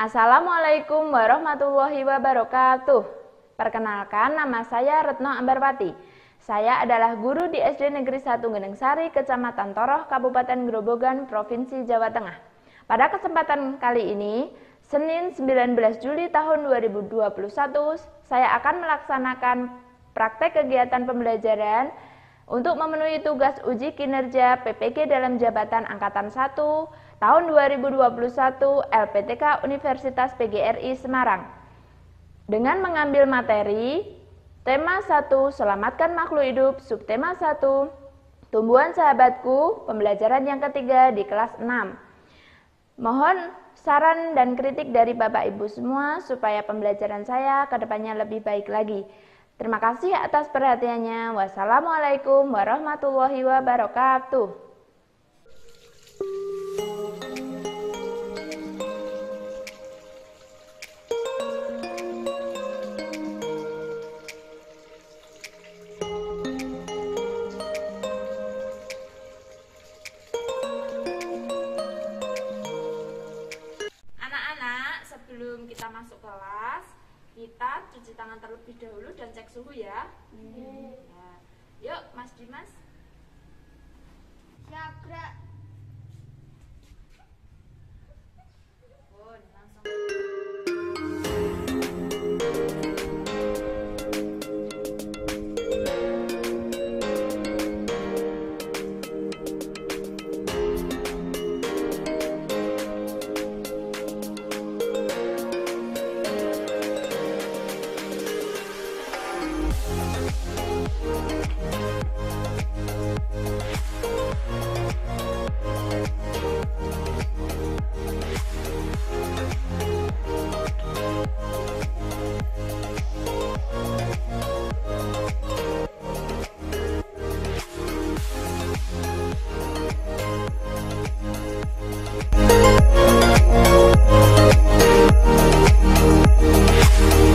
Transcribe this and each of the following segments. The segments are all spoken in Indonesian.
Assalamualaikum warahmatullahi wabarakatuh. Perkenalkan, nama saya Retno Ambarwati. Saya adalah guru di SD Negeri 1 Genengsari, Kecamatan Toroh, Kabupaten Grobogan, Provinsi Jawa Tengah. Pada kesempatan kali ini, Senin 19 Juli tahun 2021, saya akan melaksanakan praktek kegiatan pembelajaran untuk memenuhi tugas uji kinerja PPG dalam jabatan Angkatan 1 tahun 2021 LPTK Universitas PGRI Semarang. Dengan mengambil materi tema 1 Selamatkan Makhluk Hidup, subtema 1 Tumbuhan Sahabatku, pembelajaran yang ketiga di kelas 6. Mohon saran dan kritik dari Bapak Ibu semua supaya pembelajaran saya ke depannya lebih baik lagi. Terima kasih atas perhatiannya. Wassalamualaikum warahmatullahi wabarakatuh. Anak-anak, sebelum kita masuk kelas, kita cuci tangan terlebih dahulu dan cek suhu ya. Nah, yuk Mas Dimas. Siap, gerak. Langsung.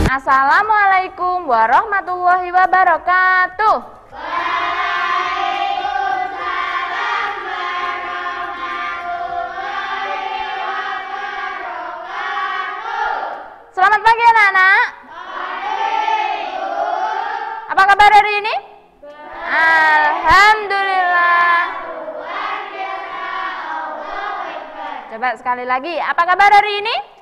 Assalamualaikum warahmatullahi wabarakatuh. Waalaikumsalam warahmatullahi wabarakatuh. Selamat pagi anak-anak. Apa kabar hari ini? Alhamdulillah. Coba sekali lagi, apa kabar hari ini?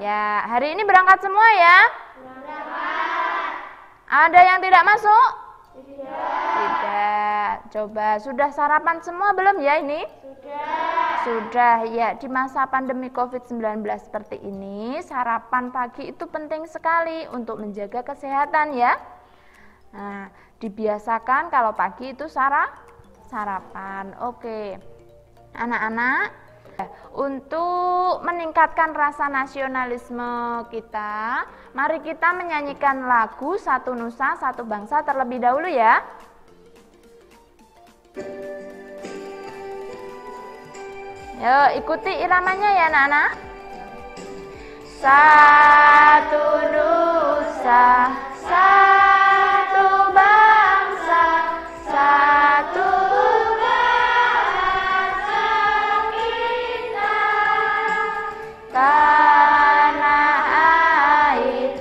Ya, hari ini berangkat semua ya? Berangkat. Ada yang tidak masuk? Tidak. Tidak. Coba, sudah sarapan semua belum ya ini? Sudah. Sudah, ya. Di masa pandemi COVID-19 seperti ini, sarapan pagi itu penting sekali untuk menjaga kesehatan ya. Nah, dibiasakan kalau pagi itu sarapan. Oke. Anak-anak, untuk meningkatkan rasa nasionalisme kita, mari kita menyanyikan lagu Satu Nusa, Satu Bangsa terlebih dahulu ya. Yuk, ikuti iramanya ya anak-anak. Satu nusa, satu bangsa, satu bahasa kita. Tanah air,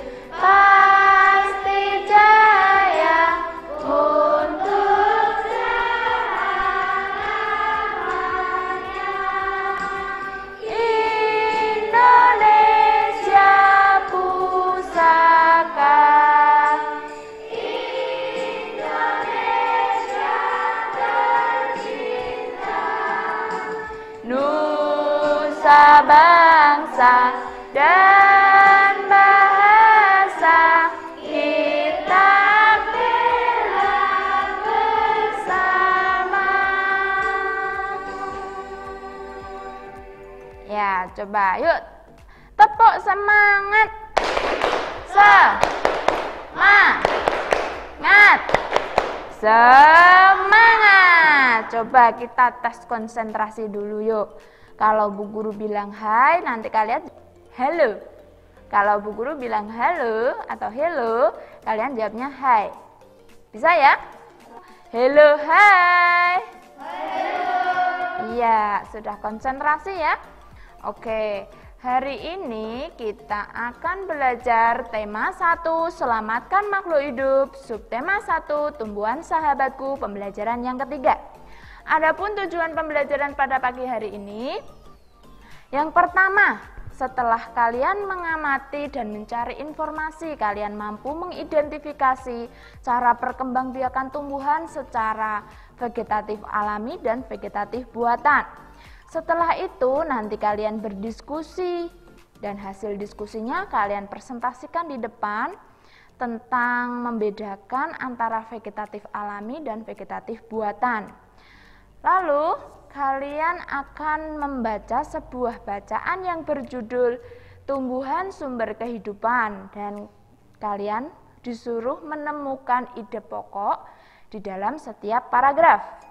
sebangsa dan bahasa kita bela bersama. Ya, coba yuk tepuk semangat. Semangat. Coba kita tes konsentrasi dulu yuk. Kalau Bu Guru bilang hai, nanti kalian hello. Kalau Bu Guru bilang halo atau hello, kalian jawabnya hai. Bisa ya? Hello, hai. Iya, sudah konsentrasi ya? Oke. Hari ini kita akan belajar tema 1, selamatkan makhluk hidup, subtema 1, tumbuhan sahabatku, pembelajaran yang ketiga. Adapun tujuan pembelajaran pada pagi hari ini, yang pertama, setelah kalian mengamati dan mencari informasi, kalian mampu mengidentifikasi cara perkembangbiakan tumbuhan secara vegetatif alami dan vegetatif buatan. Setelah itu nanti kalian berdiskusi dan hasil diskusinya kalian presentasikan di depan tentang membedakan antara vegetatif alami dan vegetatif buatan. Lalu kalian akan membaca sebuah bacaan yang berjudul Tumbuhan Sumber Kehidupan dan kalian disuruh menemukan ide pokok di dalam setiap paragraf.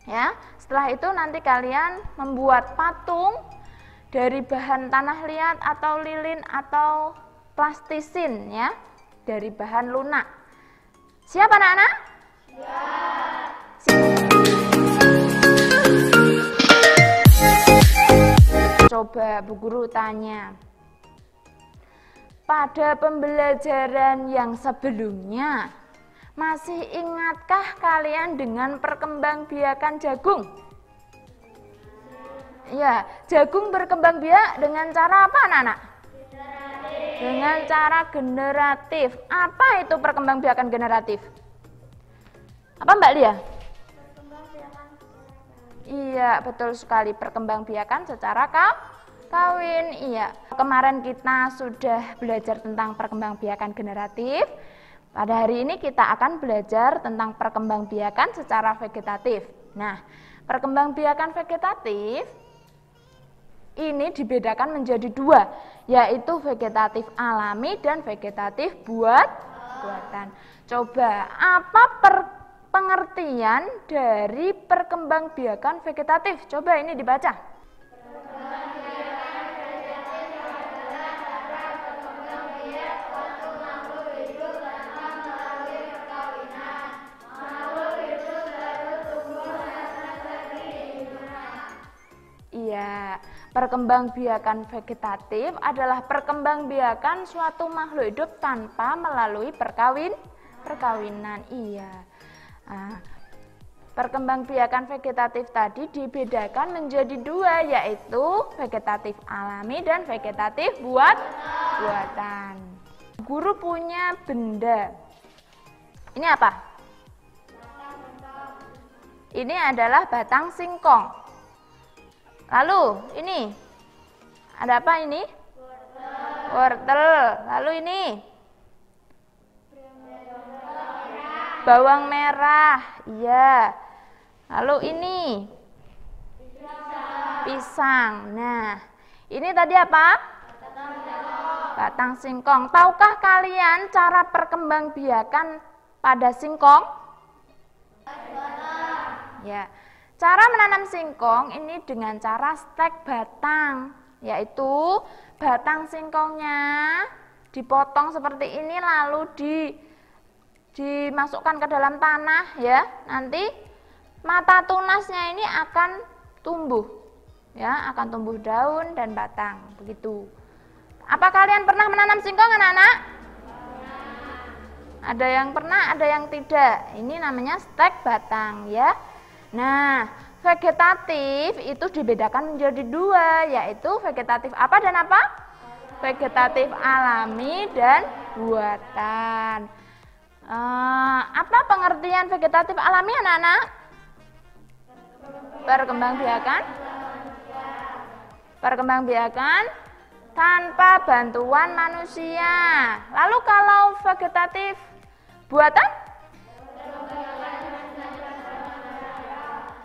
Ya, setelah itu nanti kalian membuat patung dari bahan tanah liat atau lilin atau plastisin ya, dari bahan lunak. Siap anak-anak? Siap. Coba Bu Guru tanya. Pada pembelajaran yang sebelumnya, masih ingatkah kalian dengan perkembangbiakan jagung? Ya, jagung berkembang biak dengan cara apa anak-anak? Dengan cara generatif. Apa itu perkembangbiakan generatif? Apa Mbak Lia? Iya, betul sekali, perkembangbiakan secara kawin. Iya, kemarin kita sudah belajar tentang perkembangbiakan generatif. Pada hari ini kita akan belajar tentang perkembangbiakan secara vegetatif. Nah, perkembangbiakan vegetatif ini dibedakan menjadi dua, yaitu vegetatif alami dan vegetatif buatan. Coba, apa pengertian dari perkembangbiakan vegetatif? Coba ini dibaca. Iya, perkembangbiakan vegetatif adalah perkembangbiakan suatu makhluk hidup tanpa melalui perkawinan. Iya. Nah, perkembangbiakan vegetatif tadi dibedakan menjadi dua, yaitu vegetatif alami dan vegetatif buatan. Guru punya benda. Ini apa? Ini adalah batang singkong. Lalu ini ada apa ini? Wortel. Lalu ini bawang merah. Iya. Lalu ini pisang. Nah, ini tadi apa? Batang singkong. Tahukah kalian cara perkembangbiakan pada singkong? Ya. Cara menanam singkong ini dengan cara stek batang, yaitu batang singkongnya dipotong seperti ini lalu dimasukkan ke dalam tanah ya. Nanti mata tunasnya ini akan tumbuh ya, akan tumbuh daun dan batang begitu. Apa kalian pernah menanam singkong anak-anak? Ada yang pernah, ada yang tidak. Ini namanya stek batang ya. Nah, vegetatif itu dibedakan menjadi dua, yaitu vegetatif apa dan apa? Vegetatif alami dan buatan. Apa pengertian vegetatif alami anak-anak? Perkembangbiakan Perkembangbiakan tanpa bantuan manusia. Lalu kalau vegetatif buatan?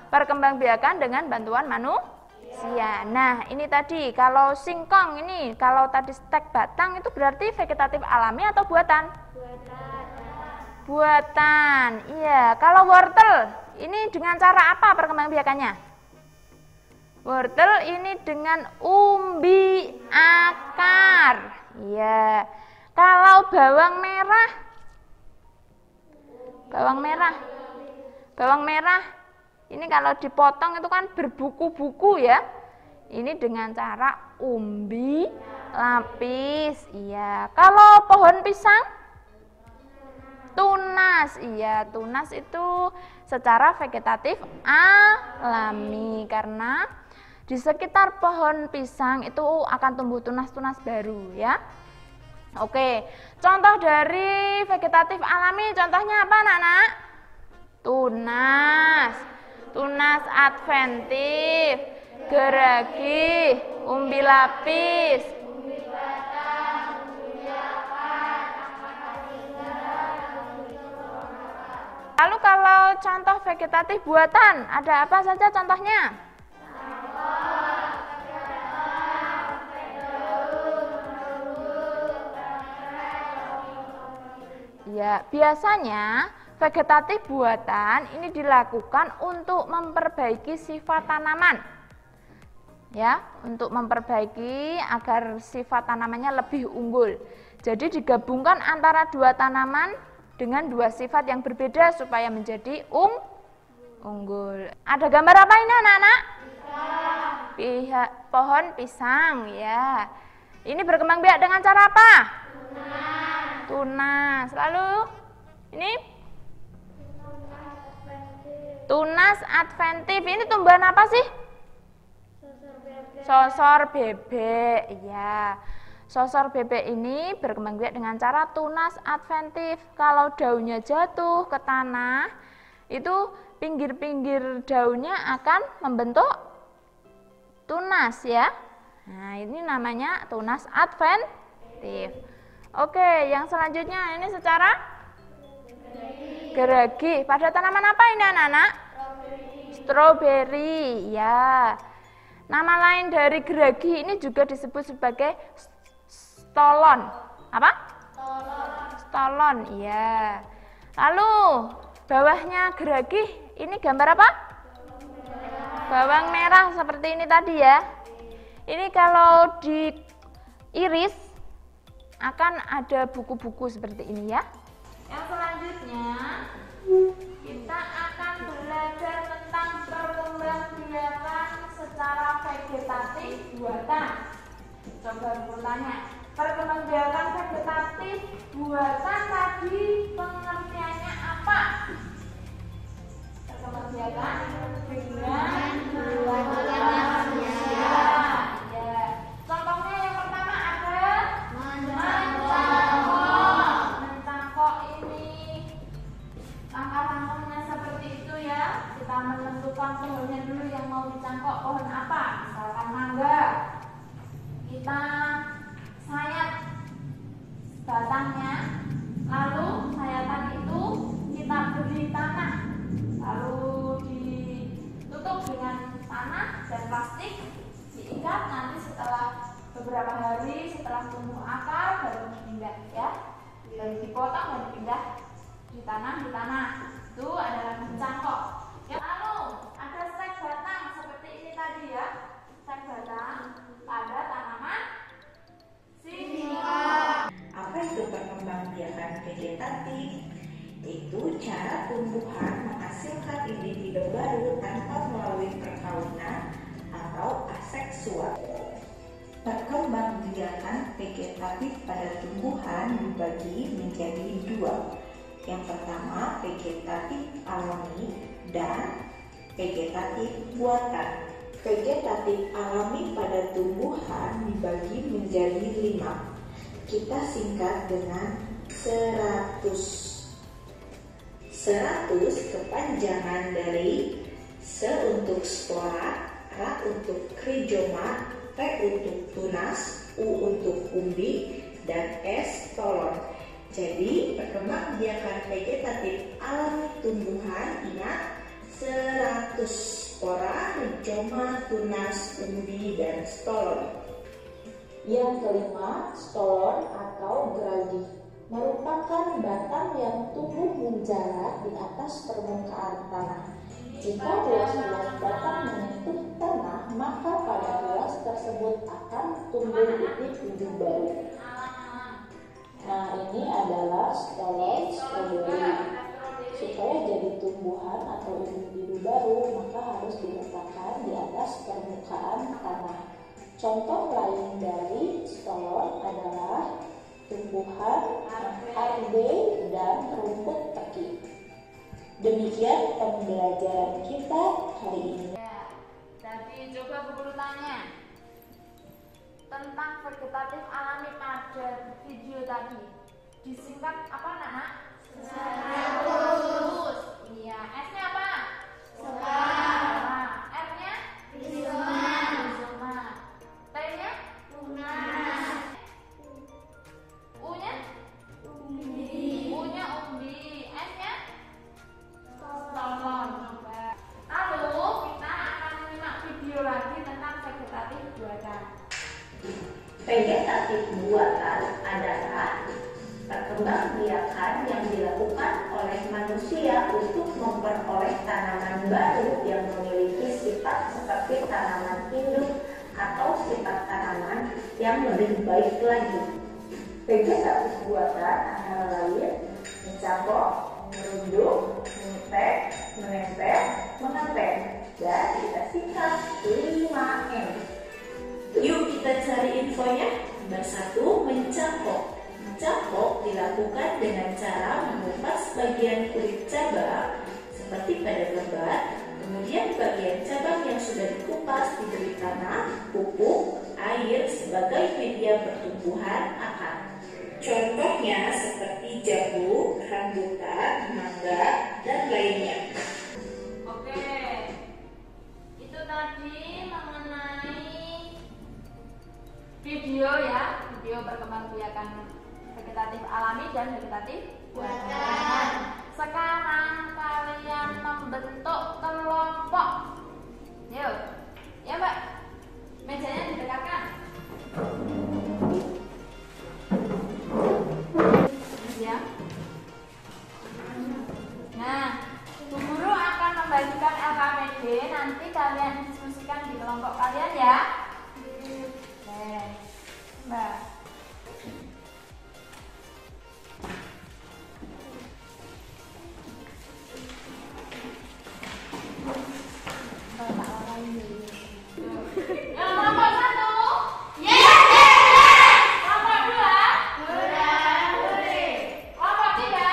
Perkembangbiakan dengan bantuan manusia. Nah, ini tadi kalau singkong ini, kalau tadi stek batang itu berarti vegetatif alami atau buatan? Buatan. Iya, kalau wortel ini dengan cara apa perkembangbiakannya? Wortel ini dengan umbi akar. Iya. Kalau bawang merah? Bawang merah ini kalau dipotong itu kan berbuku-buku ya. Ini dengan cara umbi lapis. Iya. Kalau pohon pisang? Tunas. Iya, tunas itu secara vegetatif alami karena di sekitar pohon pisang itu akan tumbuh tunas-tunas baru ya. Oke, contoh dari vegetatif alami contohnya apa anak-anak? Tunas. Tunas adventif, geragi, umbi lapis. Lalu kalau contoh vegetatif buatan, ada apa saja contohnya? Ya, biasanya vegetatif buatan ini dilakukan untuk memperbaiki sifat tanaman. Ya, untuk memperbaiki agar sifat tanamannya lebih unggul. Jadi digabungkan antara dua tanaman dengan dua sifat yang berbeda supaya menjadi unggul. Ada gambar apa ini anak-anak? Pohon pisang ya. Ini berkembang biak dengan cara apa? Tunas. Lalu ini tunas adventif. Ini tumbuhan apa sih? Sosor bebek. Ya. Sosor bebek ini berkembang biak dengan cara tunas adventif. Kalau daunnya jatuh ke tanah, itu pinggir-pinggir daunnya akan membentuk tunas ya. Nah, ini namanya tunas adventif. Oke, yang selanjutnya ini secara geragi. Pada tanaman apa ini anak-anak? Stroberi. Ya. Nama lain dari geragi ini juga disebut sebagai stolon. Apa? Stolon. Ya. Lalu bawahnya geragi ini gambar apa? Bawang merah seperti ini tadi ya. Ini kalau diiris akan ada buku-buku seperti ini ya. Yang selanjutnya kita akan belajar tentang perkembangbiakan secara vegetatif buatan. Coba bertanya, perkembangbiakan vegetatif buatan tadi pengertiannya apa? Perkembangbiakan dengan buatan manusia. Ya. Contohnya yang pertama ada mencangkok ini. Langkah-langkahnya seperti itu ya. Kita menentukan pohonnya dulu yang mau dicangkok pohon apa. Misalkan mangga. Kita sayat batangnya, lalu sayatan itu kita beri tanah, lalu ditutup dengan tanah dan plastik, diikat. Nanti setelah beberapa hari setelah tumbuh akar baru dipindah ya, baru dipotong dan dipindah ditanam di tanah. Itu adalah mencangkok. Lalu ada stek batang seperti ini tadi ya, stek batang pada tanaman singkong. Apa itu perkembangbiakan vegetatif? Itu cara tumbuhan menghasilkan individu baru tanpa melalui perkawinan atau aseksual. Perkembangbiakan vegetatif pada tumbuhan dibagi menjadi dua. Yang pertama vegetatif alami dan vegetatif buatan. Vegetatif alami pada tumbuhan dibagi menjadi 5. Kita singkat dengan 100. 100 kepanjangan dari se untuk spora, ra untuk krizoma, T untuk tunas, U untuk umbi, dan S stolon. Jadi perkembangbiakan vegetatif alami tumbuhan ingat 100 spora, rizoma, tunas, umbi, dan stolon. Yang kelima, stolon atau graldi merupakan batang yang tumbuh menjalar di atas permukaan tanah. Jika ruas-ruas batang menyentuh tanah, maka pada ruas tersebut akan tumbuh bibit-bibit baru. Nah, ini adalah stolon stroberi. Supaya jadi tumbuhan atau individu baru, maka harus diletakkan di atas permukaan tanah. Contoh lain dari stolon adalah tumbuhan arbe dan rumput teki. Demikian pembelajaran kita hari ini. Jadi coba buku tanya tentang vegetatif alami pada video tadi. Disingkat apa, Nak? 100. Iya, S-nya apa? Sebar. R-nya? Rizoma. T-nya? Tunas. U-nya? Umbi. U-nya umbi. S-nya? Stolon. Lalu kita akan menyimak video lagi tentang vegetatif buatan. Vegetatif buatan adalah perkembangbiakan yang dilakukan oleh manusia untuk memperoleh tanaman baru yang memiliki sifat seperti tanaman induk atau sifat tanaman yang lebih baik lagi. Vegetatif buatan antara lain mencabok, merunduk, menyetek, menempel, mengeteng, dan kita singkat 5M. Yuk kita cari infonya. Nomor 1, mencabok. Mencabok dilakukan dengan cara mengupas bagian kulit cabang seperti pada gambar. Kemudian bagian cabang yang sudah dikupas diberi tanah, pupuk, air sebagai media pertumbuhan akar. Contohnya seperti jambu, rambutan, mangga, dan lainnya. Oke, itu tadi mengenai video ya, video perkembangbiakan vegetatif alami dan vegetatif buatan. Sekarang kalian membentuk kelompok. Yuk, ya Mbak, mejanya didekatkan. Ya. Nah, Bu Guru akan membagikan LKPD, nanti kalian diskusikan di kelompok kalian ya. Oke, Mbak. Yang kelompok 1? Kelompok 2? Kelompok 3?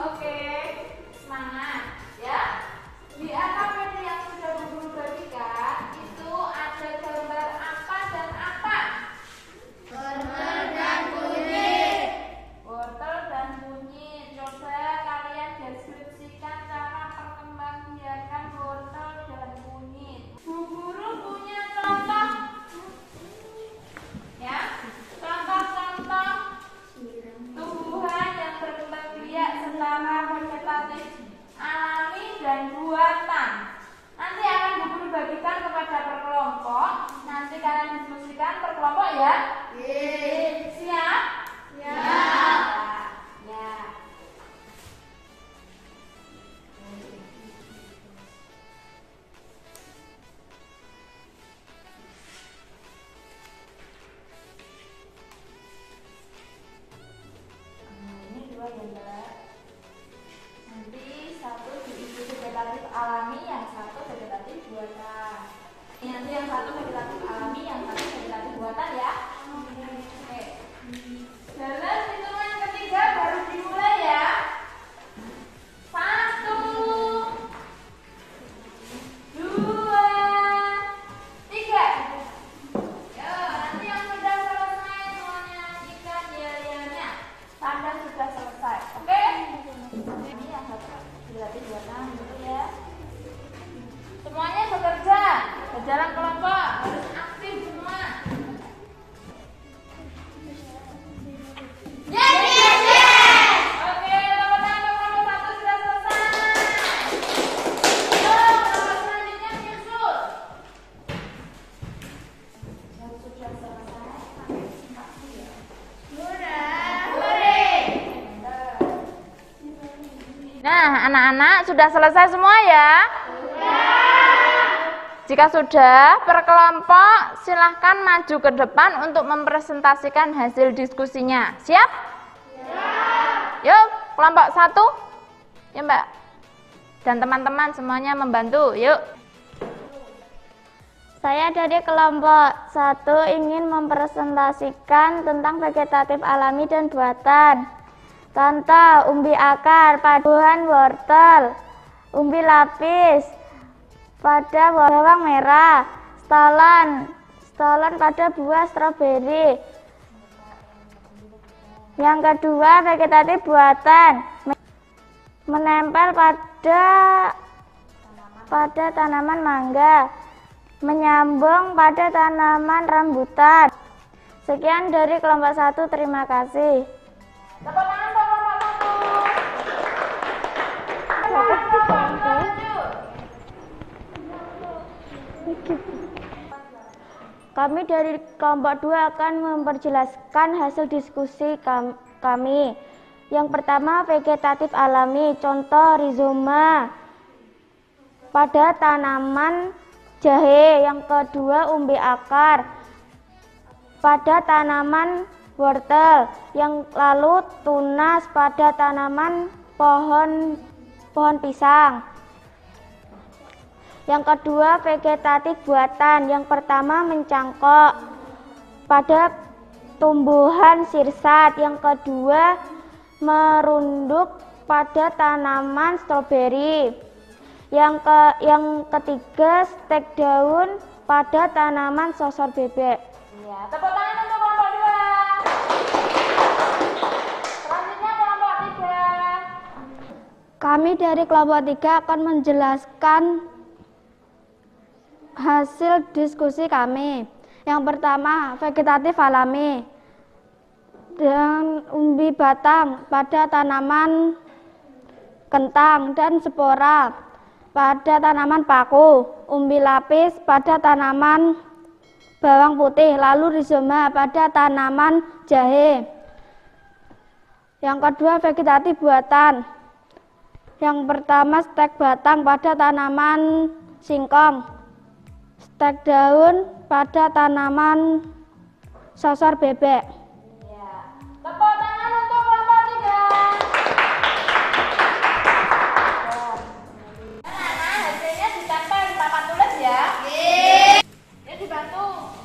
Oke, semangat ya. Di LKPD yang sudah Bu Guru bagikan itu ada gambar apa dan apa? Wortel dan kunyit. Coba kalian deskripsikan cara perkembangbiakan wortel dan kunyit. Bu Guru punya contoh ya, contoh-contoh tumbuhan yang berkembang biak secara vegetatif alami dan buatan. Nanti akan Bu Guru bagikan kepada per kelompok. Nanti kalian diskusikan per kelompok ya. Siap? Ya. Ini 2 ya Mbak. Nanti 1 diisi vegetatif alami, yang 1 vegetatif buatan. Nanti yang 1 vegetatif alami, yang 1 vegetatif buatan ya. Oke. Dalam hitungan ketiga baru dimulai ya. 1, 2, 3. Yo, nanti yang sudah selesai semuanya ikan yel-yelnya. Tanda sudah selesai. Oke? Ini yang 1 vegetatif buatan dulu ya. Semuanya bekerja. Jalan kelompok harus aktif semua. Oke, kelompok 1 sudah selesai. Yuk, kelompok selanjutnya menyusul. Sudah selesai. Nah, anak-anak sudah selesai semua ya? Jika sudah, per kelompok silahkan maju ke depan untuk mempresentasikan hasil diskusinya. Siap? Siap. Yuk, kelompok 1. Ya Mbak. Dan teman-teman semuanya membantu. Yuk. Saya dari kelompok 1 ingin mempresentasikan tentang vegetatif alami dan buatan. Contoh, umbi akar, paduan wortel, umbi lapis pada bawang merah, stolan pada buah stroberi. Yang kedua, vegetatif buatan, menempel pada tanaman mangga, menyambung pada tanaman rambutan. Sekian dari kelompok 1, terima kasih. Tepuk tangan untuk kelompok 1. Kami dari kelompok 2 akan memperjelaskan hasil diskusi kami. Yang pertama, vegetatif alami, contoh rizoma pada tanaman jahe. Yang kedua, umbi akar pada tanaman wortel. Yang lalu tunas pada tanaman pohon pisang. Yang kedua, vegetatif buatan. Yang pertama, mencangkok pada tumbuhan sirsat. Yang kedua, merunduk pada tanaman stroberi. Yang ketiga, stek daun pada tanaman sosor bebek. Ya, tepuk tangan untuk kelompok 2. Selanjutnya kelompok 3. Kami dari kelompok 3 akan menjelaskan hasil diskusi kami. Yang pertama, vegetatif alami dan umbi batang pada tanaman kentang dan spora pada tanaman paku, umbi lapis pada tanaman bawang putih, lalu rizoma pada tanaman jahe. Yang kedua, vegetatif buatan. Yang pertama, stek batang pada tanaman singkong, stek daun pada tanaman sosor bebek. Ya. Tepuk tangan untuk kelompok 3. Nah, hasilnya ditempel di papan tulis ya. Ya, dibantu.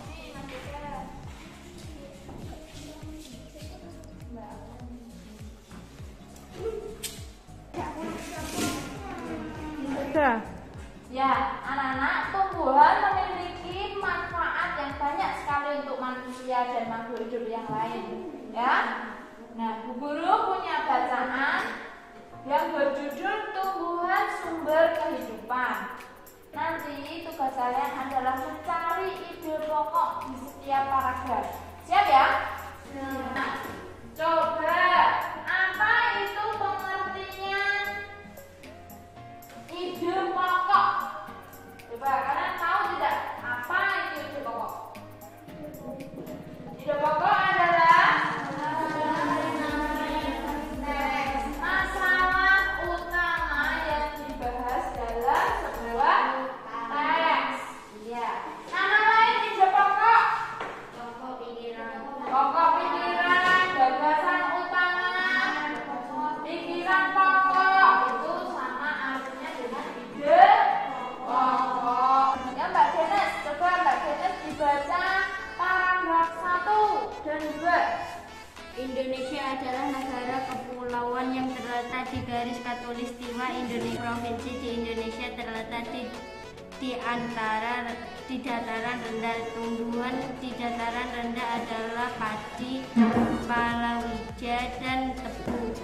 Ya, anak-anak, tumbuhan memiliki manfaat yang banyak sekali untuk manusia dan makhluk hidup yang lain. Ya, nah, Bu Guru punya bacaan yang berjudul Tumbuhan Sumber Kehidupan. Nanti tugas kalian adalah mencari ide pokok di setiap paragraf. Siap ya? Nah, coba apa itu pengertian ide pokok? Coba kalian tahu tidak apa itu ide pokok? Ide pokok adalah masalah utama yang dibahas dalam sebuah teks. Ya. Nama lain ide pokok? Pokok pikiran, gagasan utama, pikiran pokok. Itu sama artinya dengan ide pokok. Ya Mbak Genes, coba Mbak Genes dibaca paragraf 1 dan 2. Indonesia adalah negara kepulauan yang terletak di garis khatulistiwa Indonesia. Provinsi di Indonesia terletak di dataran rendah. Tumbuhan di dataran rendah adalah padi, palawija, dan tebu.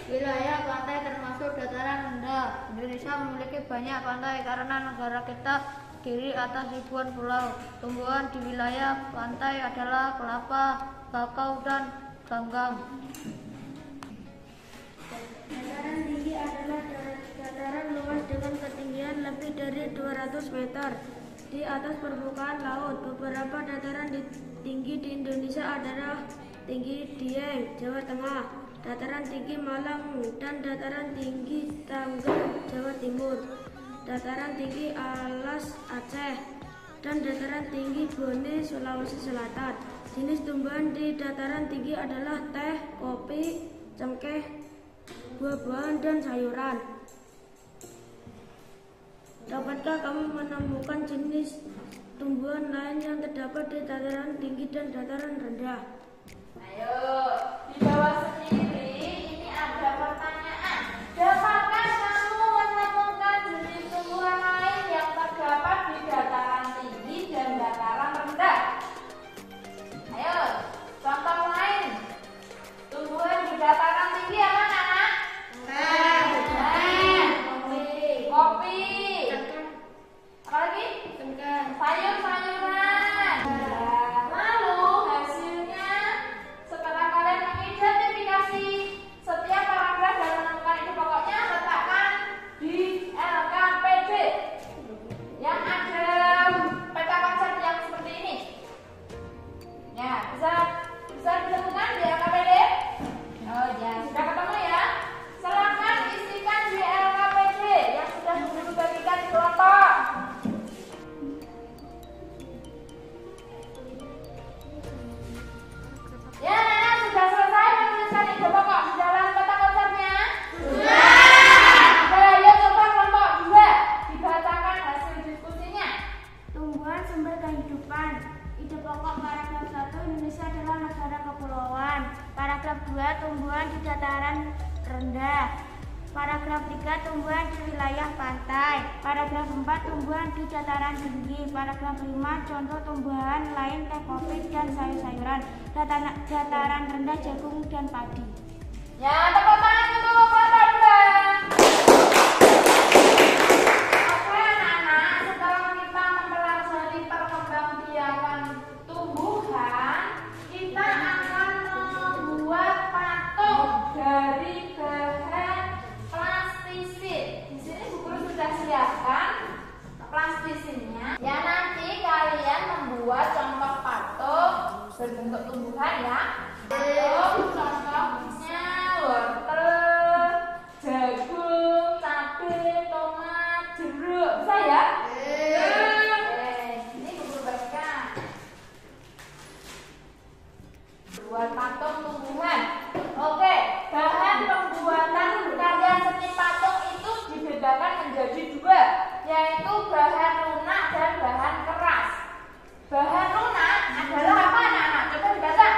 Wilayah pantai termasuk dataran rendah. Indonesia memiliki banyak pantai karena negara kita terdiri atas ribuan pulau. Tumbuhan di wilayah pantai adalah kelapa, kakao, dan ganggang. Dataran tinggi adalah dataran luas dengan ketinggian lebih dari 200 meter di atas permukaan laut. Beberapa dataran tinggi di Indonesia adalah Tinggi Dieng, Jawa Tengah, Dataran Tinggi Malang, dan Dataran Tinggi Tanggang, Jawa Timur, Dataran Tinggi Alas, Aceh, dan Dataran Tinggi Bone, Sulawesi Selatan. Jenis tumbuhan di dataran tinggi adalah teh, kopi, cengkeh, buah-buahan, dan sayuran. Dapatkah kamu menemukan jenis tumbuhan lain yang terdapat di dataran tinggi dan dataran rendah? Ayo, di bawah sendiri ini ada pertanyaan. Dapatkah kamu menemukan jenis tumbuhan lain yang terdapat di dataran tinggi dan dataran rendah? Ayo, contoh lain. Tumbuhan di dataran tinggi apa, anak? Kopi. Apa lagi? Sayur-sayuran. Lalu hasilnya, setelah kalian mengidentifikasi setiap paragraf dan menemukan ide pokoknya, letakkan di LKPD yang ada peta konsep yang seperti ini. Ya, bisa ditemukan di LKPD? Oh ya, sudah ketemu ya? Silakan isikan di LKPD yang sudah guru bagikan di kelompok. Ya, Nana sudah selesai menuliskan ide pokok di dalam peta konsepnya? Sudah. Ayo coba kelompok 2 dibacakan hasil diskusinya. Tumbuhan sumber kehidupan. Ide pokok paragraf 1, Indonesia adalah negara kepulauan. Paragraf 2, tumbuhan di dataran rendah. Paragraf 3, tumbuhan di wilayah pantai. Paragraf 4, tumbuhan di dataran tinggi. Paragraf 5, contoh tumbuhan lain teh, kopi, dan sayur-sayuran. Dataran rendah jagung dan padi. Ya, tepuk tangan untuk kelompok 2. Oke anak-anak, setelah kita mempelajari perkembangbiakan tumbuhan, kita akan membuat patung dari bahan plastisin. Di sini Bu Guru sudah siapkan plastisinnya. Ya, nanti kalian membuat contoh patung berbentuk tumbuhan ya. Contohnya wortel, jagung, cabai, tomat, jeruk. Bisa ya? Ini Bu Guru bagikan. Buat patung tumbuhan. Oke, bahan pembuatan karya seni patung itu dibedakan menjadi 2, yaitu bahan lunak dan bahan keras. Bahan lunak adalah apa anak-anak? Coba dibaca.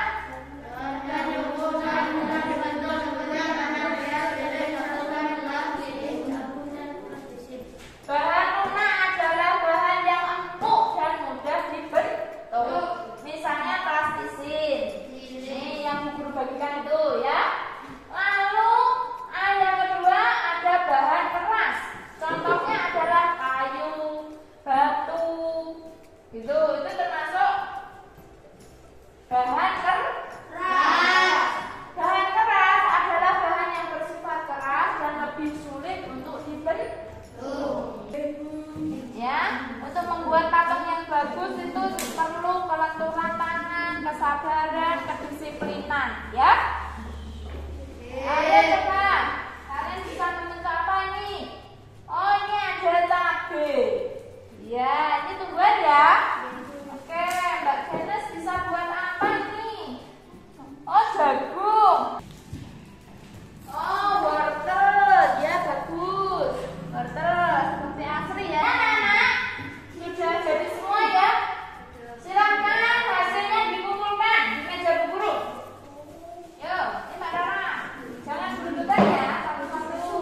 Bahan lunak adalah bahan yang empuk dan mudah dibentuk. Misalnya plastisin. Ini yang Bu Guru bagikan itu ya. Lalu yang kedua ada bahan keras. Contohnya adalah kayu, batu, gitu. Itu termasuk bahan keras. Bahan keras adalah bahan yang bersifat keras dan lebih sulit untuk dibentuk. Ya, untuk membuat patung yang bagus itu perlu kelenturan tangan, kesabaran, kedisiplinan, ya. Ayo coba, kalian bisa membentuk apa ini? Oh, ini ada cabai. Ya, ini tumbuhan ya. Oke, Mbak Genes bisa buat apa ini? Oh, jagung. Oh, wortel. Ya, bagus. Wortel seperti asri ya. Anak-anak, sudah jadi semua ya? Silakan hasilnya dikumpulkan di meja Bu Guru. Yuk, ini Mbak Dara. Jangan berebutan ya, satu-satu.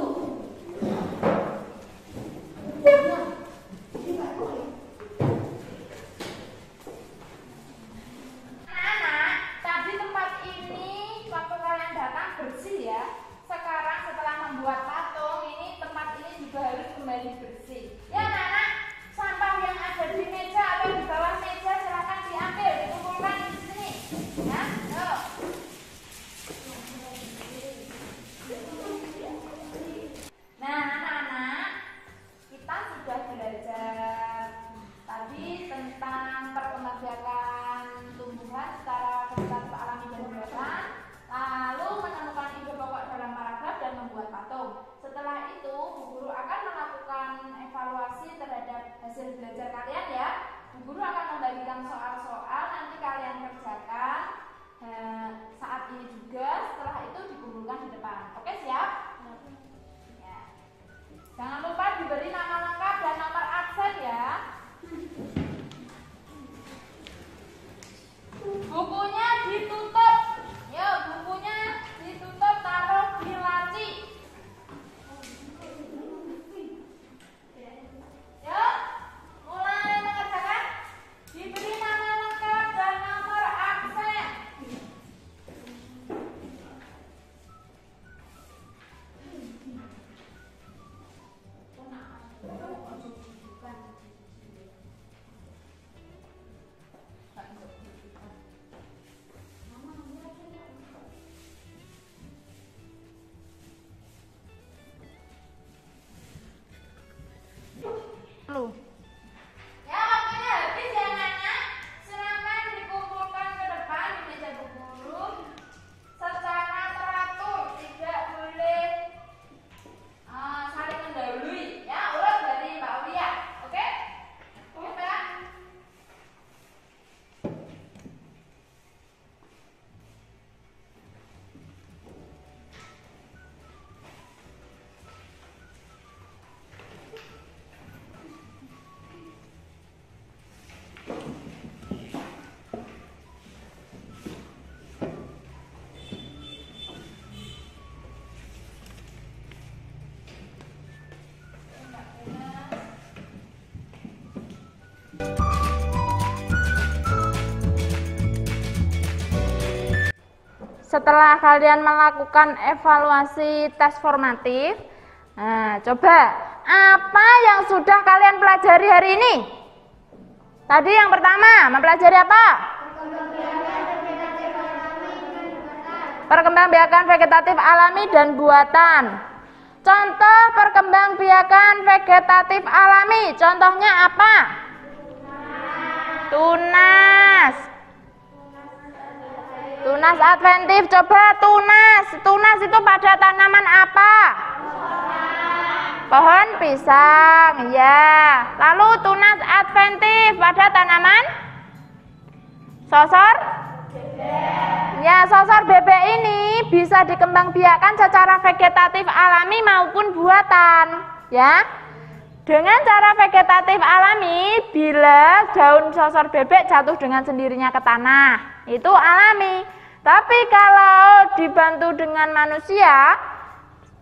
Anak-anak, tadi tempat ini waktu kalian datang bersih ya. Sekarang setelah membuat patung, ini tempat ini juga harus kembali bersih. Ya anak-anak, sampah yang ada membagikan soal-soal, nanti kalian kerjakan saat ini juga, setelah itu dikumpulkan di depan. Oke, siap? Ya. Jangan lupa diberi nama lengkap dan nomor absen ya. Bukunya ditutup. Ya, bukunya ditutup, taruh di laci. Ya, mulai mengerjakan. Diberi nama lengkap dan nomor absen. Ya, waktunya habis ya anak-anak. Silakan dikumpulkan ke depan di meja bu guru secara teratur, tidak boleh saling mendahului. Ya, urut dari Mbak Aulia. Oke? Oke, Mbak. Setelah kalian melakukan evaluasi tes formatif, coba apa yang sudah kalian pelajari hari ini? Tadi yang pertama, mempelajari apa? Perkembangbiakan vegetatif alami dan buatan. Contoh perkembangbiakan vegetatif alami, contohnya apa? Tunas. Tunas adventif, coba tunas. Tunas itu pada tanaman apa? Pohon pisang, ya. Lalu tunas adventif pada tanaman? Sosor? Ya, sosor bebek ini bisa dikembangbiakan secara vegetatif alami maupun buatan, ya. Dengan cara vegetatif alami, bila daun sosor bebek jatuh dengan sendirinya ke tanah, itu alami. Tapi kalau dibantu dengan manusia,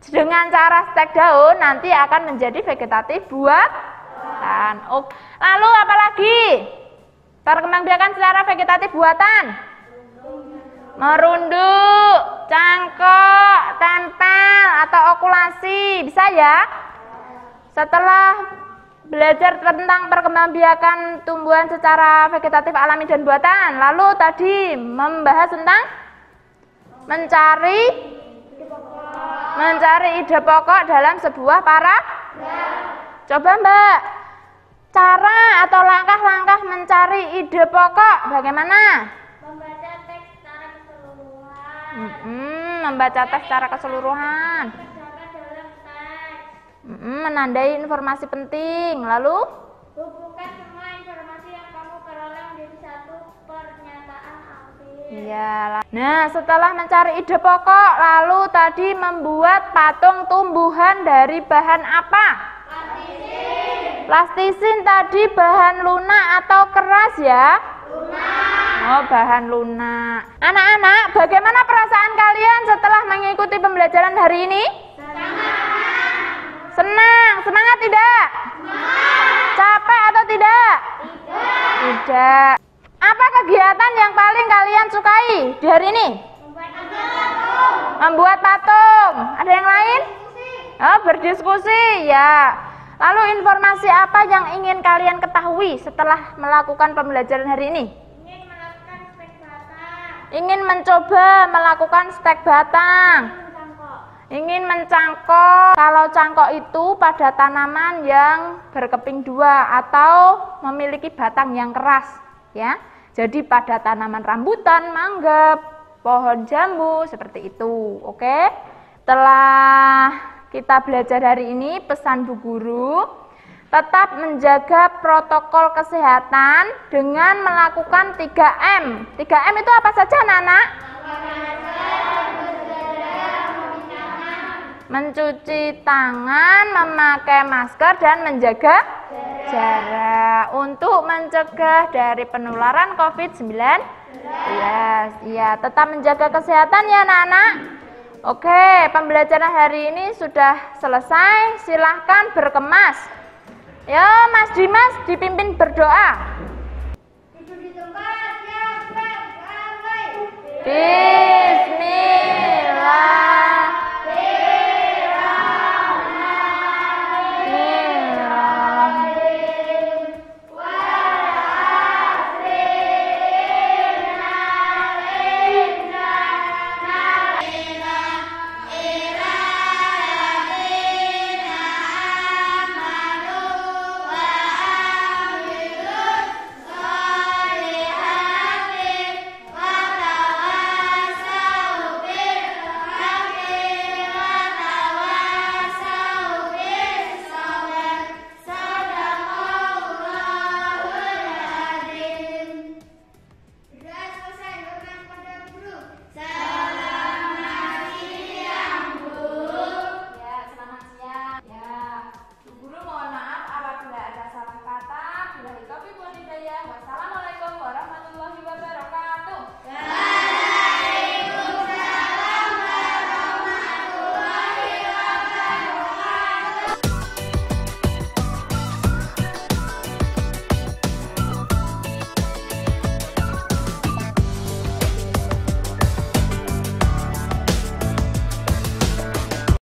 dengan cara stek daun, nanti akan menjadi vegetatif buatan. Lalu apa lagi? Perkembangbiakan secara vegetatif buatan. Merunduk, cangkok, tempel, atau okulasi. Bisa ya? Setelah belajar tentang perkembangbiakan tumbuhan secara vegetatif alami dan buatan, lalu tadi membahas tentang mencari ide pokok dalam sebuah paragraf. Coba Mbak, cara atau langkah-langkah mencari ide pokok bagaimana? Membaca teks secara keseluruhan. Membaca teks secara keseluruhan. Kerjakan dalam teks. Menandai informasi penting. Lalu? Hubungkan semua informasi yang kamu peroleh menjadi satu pernyataan akhir. Iya. Nah, setelah mencari ide pokok, lalu tadi membuat patung tumbuhan dari bahan apa? Plastisin. Plastisin tadi bahan lunak atau keras ya? Lunak. Oh, bahan lunak. Anak-anak, bagaimana perasaan kalian setelah mengikuti pembelajaran hari ini? Senang. Semangat tidak? Capek atau tidak? Tidak. Apa kegiatan yang paling kalian sukai di hari ini? Membuat patung. Ada yang lain? Oh, berdiskusi ya. Lalu informasi apa yang ingin kalian ketahui setelah melakukan pembelajaran hari ini? Ingin melakukan stek batang. Ingin mencoba melakukan stek batang. Ingin mencangkok. Kalau cangkok itu pada tanaman yang berkeping dua atau memiliki batang yang keras, ya. Jadi pada tanaman rambutan, mangga, pohon jambu seperti itu. Oke. Setelah kita belajar hari ini, pesan Bu Guru, Tetap menjaga protokol kesehatan dengan melakukan 3M. 3M itu apa saja, anak-anak? Mencuci tangan, memakai masker, dan menjaga jarak untuk mencegah dari penularan COVID-19. Ya, tetap menjaga kesehatan ya anak-anak. Oke, pembelajaran hari ini sudah selesai. Silahkan berkemas. Ya, Mas Dimas dipimpin berdoa. Bismillah.